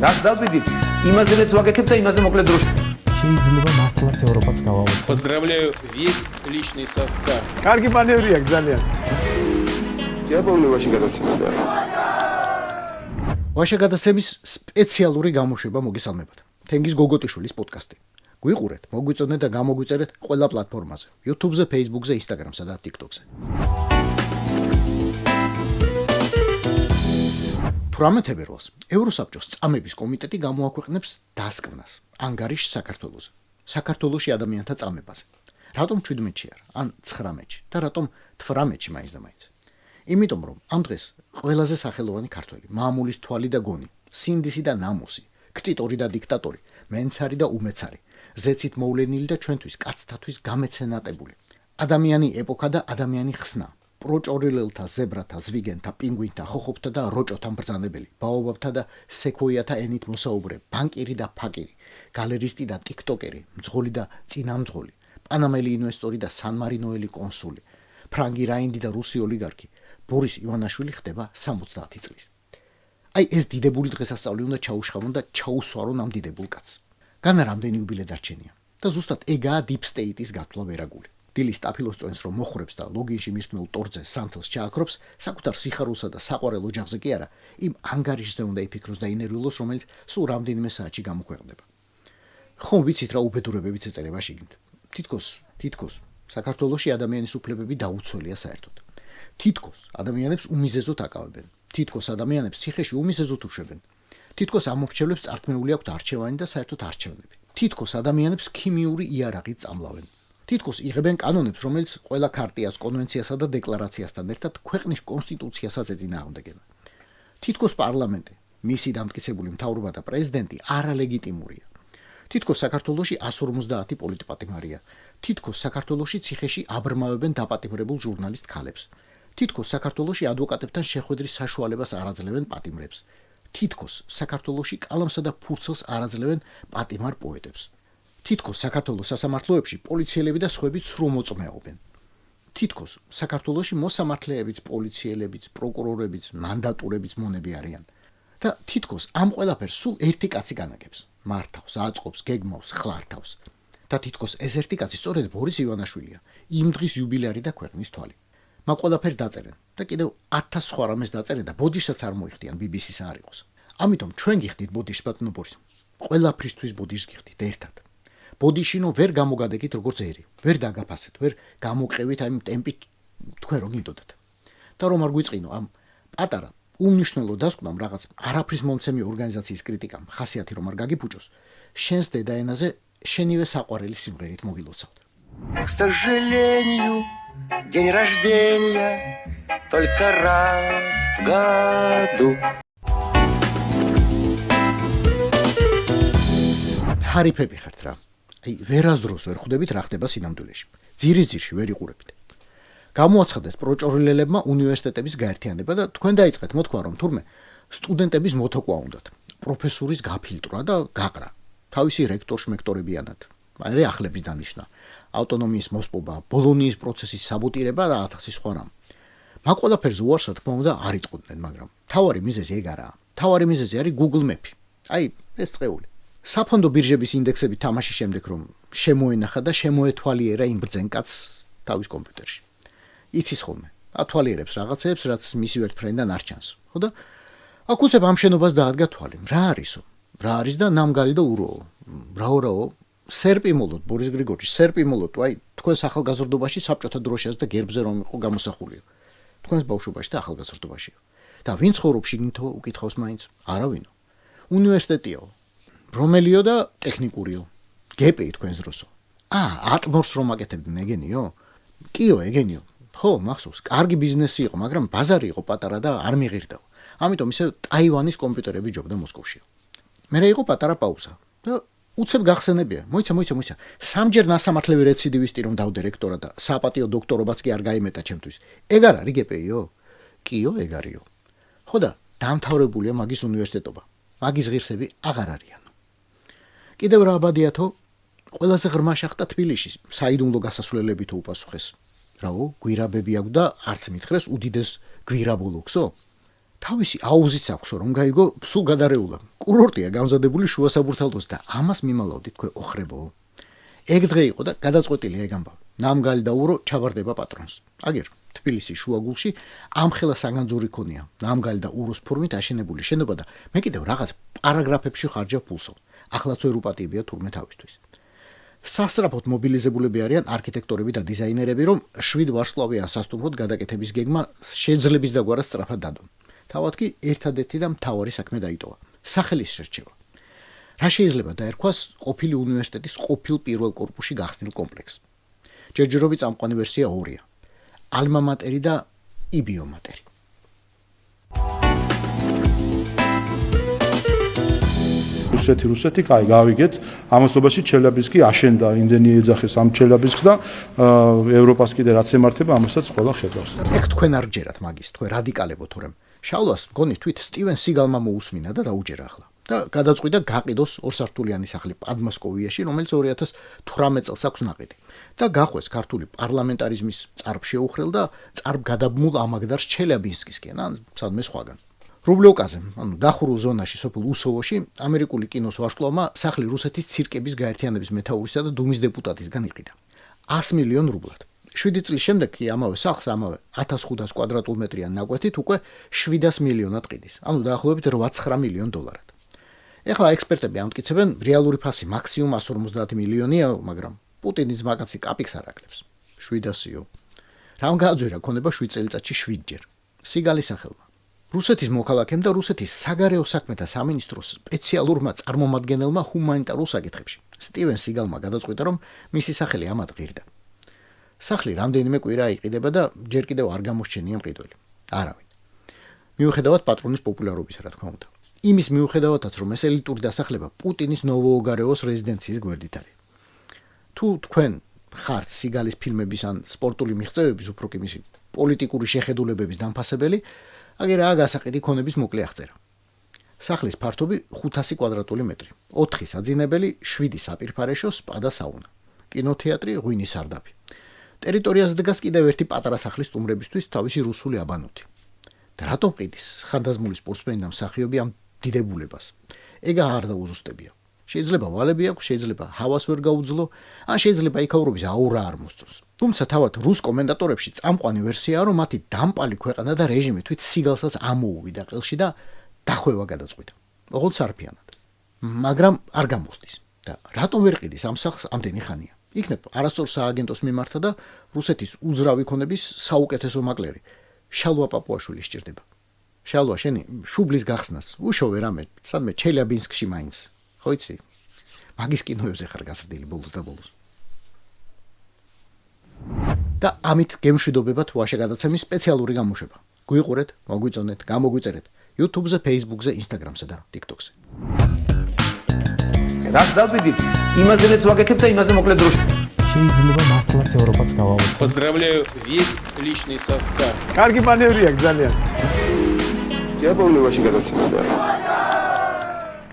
რას დავბედით? იმაზე რაც ვაკეთებ და იმაზე მოკლედ დროში. შეიძლება მართლაც ევროპაც გავავოცო. Поздравляю весь личный состав. კარგი მანევრია ძალიან. დიაპოვნებაში გადაცემდა. ვაშა გადაცემის სპეციალური გამოშვება მოგესალმებათ. თენგიზ გოგოტიშვილის პოდკასტი. გვიყურეთ, მოგვიწონეთ და გამოგვიწერეთ ყველა პლატფორმაზე: YouTube-ზე, Facebook-ზე, Instagram-სა და TikTok-ზე. 18 თებერვალს ევროსაბჭოს წამების კომიტეტი გამოაქვეყნებს დასკვნას ანგარიშს საქართველოს. საქართველოში ადამიანთა წამებაზე. რატომ 17-ში არა, ან 19-ში და რატომ 18-ში მაინც და მაინც? იმიტომ რომ ამ დღეს ყველაზე სახელოვანი ქართველი, მამულის თვალი და გონი, სინდისი და ნამოსი, ქტიტორი და დიქტატორი, მენცარი და უმეცარი, ზეცით მოვლენილი და ჩვენთვის კაცთათვის გამეცენატებული, ადამიანი ეპოქა და ადამიანი ხსნა, პროჭორილელთა, ზებრათა, ზვიგენთა, პინგვინთა, ხოხობთა და როჭოთა მბრძანებელი, ბაობაბთა და სეკვოიათა ენით მოსაუბრე, ბანკირი და ფაკირი, გალერისტი და ტიქტოკერი, მძღოლი და წინამძღოლი, პანამელი ინვესტორი და სანმარინოელი კონსული, ფრანგი რაინდი და რუსი ოლიგარქი, ბორის ივანაშვილი ხდება 70 წლის. აი ეს დიდებული დღესასწაული უნდა ჩაუშხავონ და ჩაუსვარონ ამ დიდებულ კაცს. განა რამდენი იუბილე დარჩენია და ზუსტად ეგაა deep state-ის გათვლა ვერაგული. დილის სტაფილოს წვენს რომ მოხრებს და ლოგინში მისმეულ ტორზე სანთელს ჩააქრობს, საკუთარ სიხარულსა და საყვარელ ოჯახზე კი არა, იმ ანგარიშზე უნდა იფიქროს და ინერვილოს, რომელიც სულ რამდენიმე საათში გამოქვეყნდება. ხომ ვიცით რა უბედურებებიც ეწერება შიგნით. თითქოს საქართველოში ადამიანის უფლებები დაუცველია საერთოდ. თითქოს ადამიანებს უმიზეზოდ აკავებენ. თითქოს ადამიანებს ციხეში უმიზეზოდ უშვებენ. თითქოს ამორჩევლებს წართმეული აქვთ არჩევანი და საერთოდ არჩევნები. თითქოს ადამიანებს ქიმიური იარაღით წამლავენ. თითქოს იღებენ კანონებს, რომელიც ყველა ქარტიას, კონვენციასა და დეკლარაციასთან ერთად ქვეყნის კონსტიტუციასაც ეწინააღმდეგება. თითქოს პარლამენტი, მისი დამტკიცებული მთავრობა და პრეზიდენტი არალეგიტიმურია. თითქოს საქართველოში 150 პოლიტპატიმარია. თითქოს საქართველოში ციხეში აბრმავებენ დაპატიმრებულ ჟურნალისტ ქალებს. თითქოს საქართველოში ადვოკატებთან შეხვედრის საშუალებას არ აძლევენ პატიმრებს. თითქოს საქართველოში კალამსა და ფურცელს არ აძლევენ პატიმარ პოეტებს. თითქოს საქართველოს სასამართლოებში პოლიციელები და სხვაები ცრუ მოწმეობენ. თითქოს საქართველოში მოსამართლეებიც, პოლიციელებიც, პროკურორებიც, მანდატურებიც მონები არიან. და თითქოს ამ ყველაფერს სულ ერთი კაცი განაგებს. მართავს, აწყობს, გეგმავს, ხლართავს. და თითქოს ეს ერთი კაცი სწორედ ბორის ივანაშვილია, იმ დღის იუბილარი და ქვეყნის თვალი. მაგ ყველაფერს დაწერენ და კიდევ 1000 სხვა რამეს დაწერენ და ბოდიშსაც არ მოიხდიან BBC-ს არ იყოს. ამიტომ ჩვენ გიხდით ბოდიშს ბატონო ბორის. ყველაფრისთვის ბოდიშს გიხდით ერთად. ბოდიშინო ვერ გამოგადეკით როგორც ერი, ვერ დაგაფასეთ, ვერ გამოყევით ამ ტემპით თქვენ რომ გინდოდათ. და რომ არ გვიწყინო ამ პატარა უმნიშვნელო დასკვნამ რაღაც არაფრის მომცემი ორგანიზაციის კრიტიკამ, ხასიათი რომ არ გაგიფუჭოს, შენს დედაენაზე შენივე საყვარელი სიმღერით მოგილოცავთ. К сожалению, день рождения только раз в году. ჰარიფები ხართ რა. აი ვერასდროს ვერ ხვდებით რა ხდება სინამდვილეში. ძირში ვერ იყურებით. გამოაცხადეს პროჭორილელებმა უნივერსიტეტების გაერთიანება და თქვენ დაიწყეთ მოთქვა რომ თურმე სტუდენტების მოთოკვა უნდათ. პროფესურის გაფილტრვა და გაყრა. თავისი რექტორ-შმექტორებიანად. აი ახლების დანიშნა. ავტონომიის მოსპობა, ბოლონიის პროცესის საბოტირება და 1000 სხვა რამ. მაგ ყველაფერზე უარს რა თქმა უნდა არ იტყოდნენ, მაგრამ თავარი მიზეზი ეგ არაა. თავარი მიზეზი არის Google Map-ი. აი ეს წეული. საფონდო ბირჟების ინდექსები თამაშის შემდეგ რომ შემოენახა და შემოეთვალიერა იმ ბრძენ კაცს თავის კომპიუტერში. იცის ხოლმე, ათვალიერებს რაღაცებს, რაც მისი ვერტფრენდიდან არ ჩანს. ხო და აქ უცებ ამ შენობას დაადგა თვალი. რა არისო? რა არის და ნამგალი და უროო? რაო? სერპი მოლოთ, ბორის გრიგორიჩი, სერპი მოლოთ, აი თქვენს ახალგაზრდობაში საბჭოთა დროშაზე და გერბზე რომ იყო გამოსახულიო. თქვენს ბავშვობაში და ახალგაზრდობაშიო. და ვინ ცხოვრობს შიგნითო უკითხავს მაინც? არავინო. უნივერსიტეტიო. რომელიო და ტექნიკურიო. გეპეი თქვენს დროსო. ატმორს რომ აკეთებდნენ ეგენიო? კიო ეგენიო. ხო, მახსოვს, კარგი ბიზნესი იყო, მაგრამ ბაზარი იყო პატარა და არ მიღირდაო. ამიტომ ისე ტაივანის კომპიუტერები ჯობდა მოსკოვშიო. მერე იყო პატარა პაუზა და უცებ გახსენებია. მოიცა. სამჯერ ნასამართლევი რეციდივისტი რომ დავდე რექტორად და საპატიო დოქტორობაც კი არ გაიმეტა ჩემთვის. ეგ არ არის გეპეიო? კიო, ეგ არისო. ხო და დამთავრებულია მაგის უნივერსიტეტობა. მაგის ღირსები აღარ არიანო. კიდევ რა აბადიათო, ყველაზე ღრმა შახტა თბილისში, საიდუმლო გასასვლელებით უპასუხეს. რაო, გვირაბები აქვს და არც მითხრეს უდიდეს გვირაბოლოქსო? თავისი აუზიც აქვს რომ გაიგო სულ გადარეულა. კურორტია გამზადებული შუა საბურთალოს და ამას მიმალავდით თქვენ ოხრებო. ეგ დღე იყო და გადაწყვეტილია ეგ ამბავი. ნამგალი და ურო ჩაბარდება პატრონს. აგერ თბილისის შუაგულში ამხელა საგანძური ქონია. ნამგალი და უროს ფორმით აშენებული შენობა და მე კიდევ რაღაც პარაგრაფებში ხარჯავ ფულსო. ახლაც ვერ უპატიებია თურმე თავისთვის. სასწრაფოდ მობილიზებულები არიან არქიტექტორები და დიზაინერები, რომ 7 ვარსკვლავიან სასტუმროდ გადაკეთების გეგმა შეძლების დაგვარად სწრაფად დადონ. თავად კი ერთადერთი და მთავარი საქმე დაიტოვა. სახელის შერჩევა. რა შეიძლება დაერქვას ყოფილი უნივერსიტეტის ყოფილ პირველ კორპუსში გახსნილ კომპლექსს. ჯერჯერობით წამყვანი ვერსია ორია. ალმა მატერი და იბიომატერი. რუსეთი, კაი, გავიგეთ. ამასობაში ჩელიაბინსკი აშენდა, იმდენი ეძახეს ამ ჩელიაბინსკს და ევროპას კიდე რაც ემართება, ამასაც ყველა ხედავს. ეგ თქვენ არ ჯერათ მაგის, თქვენ რადიკალებო თორემ. შალვას მგონი თვით სტივენ სიგალმა მოусმინა და დაუჯერა ახლა. და გადაწყვიტა გაყიდოს ორსართულიანი სახლი პადმოსკოვიაში, რომელიც 2018 წელს აქვს ნაყიდი. და გახვეს ქართული პარლამენტარიზმის წარბ შეუხრელ და წარბ გადაბმულ ამაგდარს ჩელიაბინსკისკენ, ან სადმე სხვაგან. რუბლიოკაზე, ანუ დახურულ ზონაში სოფელ უსოვოში, ამერიკული კინოს ვარსკვლავმა სახლი რუსეთის ცირკების გაერთიანების მეთაურისა და დუმის დეპუტატისგან იყიდა. 100 მილიონ რუბლად. 7 წლის შემდეგ კი ამავე სახლს ამავე 1500 კვადრატულ მეტრიან ნაკვეთით უკვე 700 მილიონად ყიდის, ანუ დაახლოებით 8-9 მილიონ დოლარად. ეხლა ექსპერტები ამტკიცებენ, რეალური ფასი მაქსიმუმ 150 მილიონია, მაგრამ პუტინის მაგაცი კაპიქს არ აკლებს. 700-ო. რამ გააძვირა ქონება 7 წელიწადში 7 ჯერ. სიგალის სახელმა. რუსეთის მოქალაქემ და რუსეთის საგარეო საქმეთა სამინისტროს სპეციალურმა წარმომადგენელმა ჰუმანიტარულ საკითხებში სტივენ სიგალმა გადაწყვიტა, რომ მისი სახელი ამად ღირდა. სახლი რამდენიმე კვირა იყიდება და ჯერ კიდევ არ გამოსჩენია მყიდველი. არავინ. მიუხედავად პატრონის პოპულარობისა, რა თქმა უნდა. იმის მიუხედავადაც, რომ ეს ელიტური დასახლება პუტინის ნოვოოგარეოს რეზიდენციის გვერდით არის. თუ თქვენ ხართ სიგალის ფილმების ან სპორტული მიღწევების, უფრო კი მისი პოლიტიკური შეხედულებების დამფასებელი, აგერ რა გასაყიდი ქონების მოკლე აღწერა. სახლის ფართობი 500 კვადრატული მეტრი, 4 საძინებელი, 7 საპირფარეშო, სპა და საუნა, კინოთეატრი, ღვინის სარდაფი. ტერიტორიაზე დგას კიდევ ერთი პატარა სახლის სტუმრებისთვის თავისი რუსული აბანოთი. და რატომ ყიდის ხანდაზმული სპორტსმენი და მსახიობი ამ დიდებულებას? ეგ აღარ დაუზუსტებია. შეიძლება ვალები აქვს, შეიძლება ჰავას ვერ გაუძლო, ან შეიძლება იქაურობის აურა არ მოსწონს. თუმცა თავად რუს კომენტატორებში წამყვანი ვერსიაა, რომ მათი დამპალი ქვეყანა და რეჟიმი თვით სიგალსაც ამოუვიდა ყელში და დახვევა გადაწყვიტა. ოღონდ სარფიანად. მაგრამ არ გამოსდის. და რატომ ვერ ყიდის ამ სახლს ამდენი ხანია? იქნებ არასწორ სააგენტოს მიმართა და რუსეთის უძრავი ქონების საუკეთესო მაკლერი შალვა პაპუაშვილი სჭირდება. შალვა, შენი შუბლის გახსნას უშოვე რამე, სადმე ჩელიაბინსკში მაინც. ხო იცი? მაგის კინოებზე ხარ გაზრდილი ბოლოს და ბოლოს. და ამით გემშვიდობებათ ვაშა გადაცემის სპეციალური გამოშვება. გვიყურეთ, მოგვიწონეთ, გამოგვიწერეთ YouTube-ზე, Facebook-ზე, Instagram-ზე და TikTok-ზე. რაც დავდივით, იმაზეც ვაკეთებ და იმაზე მოკლედ დროში. შეიძლება მართლაც ევროპას გავავოცოთ. Поздравляю весь личный состав. კარგი მანევრია ძალიან. Я помню, очень гадаться.